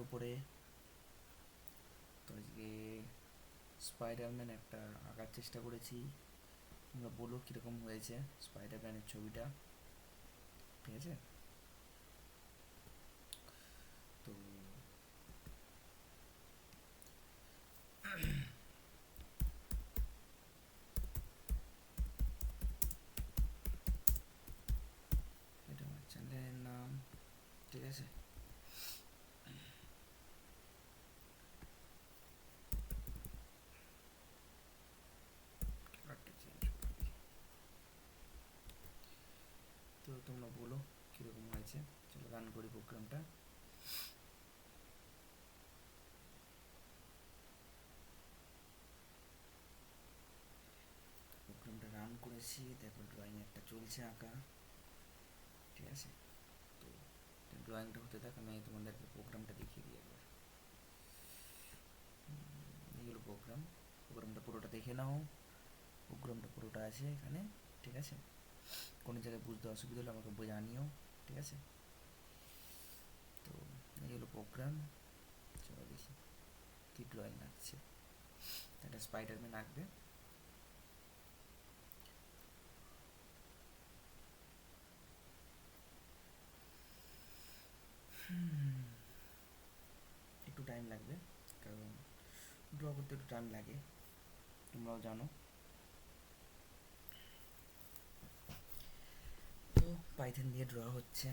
উপরে। তো আজকে স্পাইডারম্যান একটা আঁকার চেষ্টা করেছি, তোমরা বলো কীরকম হয়েছে স্পাইডারম্যানের ছবিটা। ঠিক আছে, তো এটা আমার চ্যানেলের নাম। ঠিক আছে, কালারটা চেঞ্জ করে দিই। তো তোমরা বলো কীরকম হয়েছে। চলো রান করি প্রোগ্রামটা। প্রোগ্রামটা রান করেছি, দেখো ড্রয়িং একটা চলছে আঁকা। ঠিক আছে, তো ড্রয়িংটা হতে থাক, আমি তোমাদেরকে প্রোগ্রামটা দেখিয়ে দিই একবার। এইগুলো প্রোগ্রামটা পুরোটা দেখে নাও। প্রোগ্রামটা পুরোটা আছে এখানে। ঠিক আছে, কোনো জায়গায় বুঝতে অসুবিধা হলে আমাকে জানিও। ঠিক আছে, তো এইগুলো প্রোগ্রাম। চলো দেখি কী ড্রয়িং আঁকছে। একটা স্পাইডারম্যান আঁকবে। একটু টাইম লাগবে, কারণ ড্র করতে একটু টাইম লাগে, তোমরাও জানো। তো পাইথন দিয়ে ড্র হচ্ছে,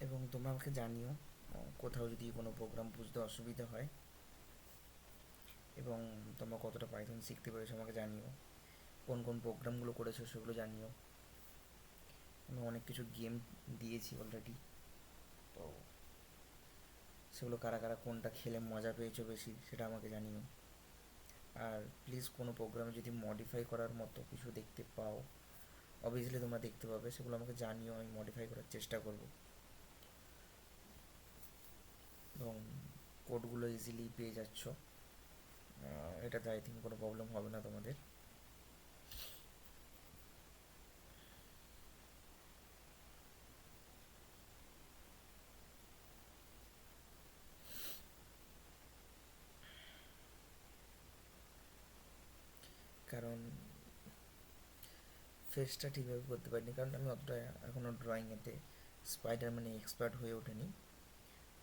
এবং তোমরা আমাকে জানিও কোথাও যদি কোনো প্রোগ্রাম বুঝতে অসুবিধা হয়, এবং তোমরা কতটা পাইথন শিখতে পেরেছো আমাকে জানিও। কোন কোন প্রোগ্রামগুলো করেছো সেগুলো জানিও। আমি অনেক কিছু গেম দিয়েছি অলরেডি, তো সেগুলো কারা কারা কোনটা খেলে মজা পেয়েছো বেশি সেটা আমাকে জানিও। আর প্লিজ কোনো প্রোগ্রামে যদি মডিফাই করার মতো কিছু দেখতে পাও, অবভিয়াসলি তোমরা দেখতে পাবে, সেগুলো আমাকে জানিও, আমি মডিফাই করার চেষ্টা করব। এবং কোডগুলো ইজিলি পেয়ে যাচ্ছ, এটাতে আই থিঙ্ক কোনো প্রবলেম হবে না তোমাদের। কারণ ফেসটা ঠিকভাবে করতে পারিনি, কারণ আমি অতটা এখনও ড্রয়িংয়েতে স্পাইডারম্যানে এক্সপার্ট হয়ে ওঠেনি।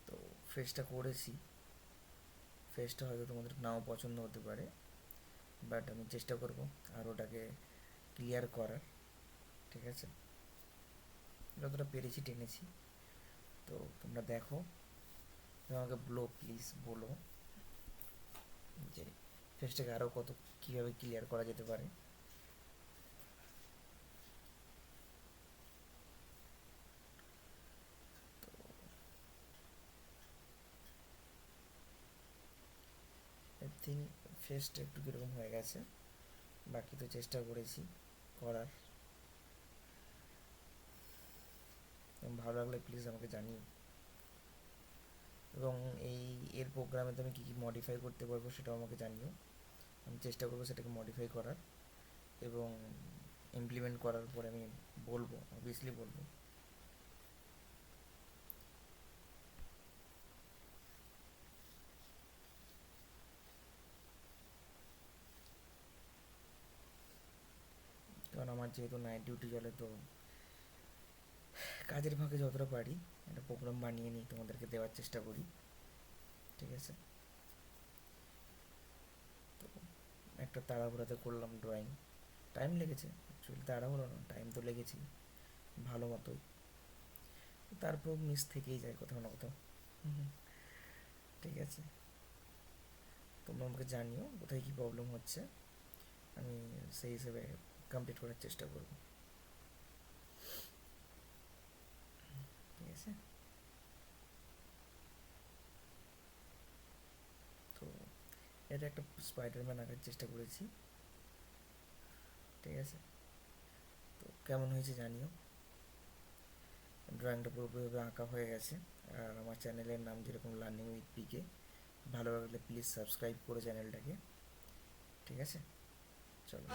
তো ফেসটা করেছি, ফেসটা হয়তো তোমাদের নাও পছন্দ হতে পারে, বাট আমি চেষ্টা করব আর ওটাকে ক্লিয়ার করার। ঠিক আছে, যতটা পেরেছি টেনেছি। তো তোমরা দেখো, আমাকে বলো, প্লিজ বলো যে ফেসটাকে আরও কত কীভাবে ক্লিয়ার করা যেতে পারে। আই থিঙ্ক ফেসটা একটু কীরকম হয়ে গেছে, বাকি তো চেষ্টা করেছি করার। এবং ভালো লাগলে প্লিজ আমাকে জানিও। এবং এর প্রোগ্রামেতে আমি কী কী মডিফাই করতে পারবো সেটাও আমাকে জানিও। আমি চেষ্টা করবো সেটাকে মডিফাই করার, এবং ইমপ্লিমেন্ট করার পরে আমি বলবো, অবভিয়াসলি বলবো। কারণ আমার যেহেতু নাইট ডিউটি চলে, তো কাজের ফাঁকে যতটা পারি একটা প্রোগ্রাম বানিয়ে নিই, তোমাদেরকে দেওয়ার চেষ্টা করি। ঠিক আছে, তো একটা তাড়াহুড়াতে করলাম ড্রয়িং, টাইম লেগেছে, অ্যাকচুয়ালি তাড়াহুড়ো না, টাইম তো লেগেছেই ভালো মতোই। তারপর মিস থেকেই যায় কোথাও না কোথাও। ঠিক আছে, তোমরা আমাকে জানিও কোথায় কী প্রবলেম হচ্ছে, আমি সেই হিসেবে কমপ্লিট করার চেষ্টা করব। ঠিক আছে, তো এটা একটা স্পাইডারম্যান আঁকার চেষ্টা করেছি। ঠিক আছে, তো কেমন হয়েছে জানিও। ড্রয়িংটা পুরোপুরিভাবে আঁকা হয়ে গেছে। আর আমার চ্যানেলের নাম যেরকম লার্নিং উইথ পিকে, ভালো লাগলে প্লিজ সাবস্ক্রাইব করো চ্যানেলটাকে। ঠিক আছে, চলো।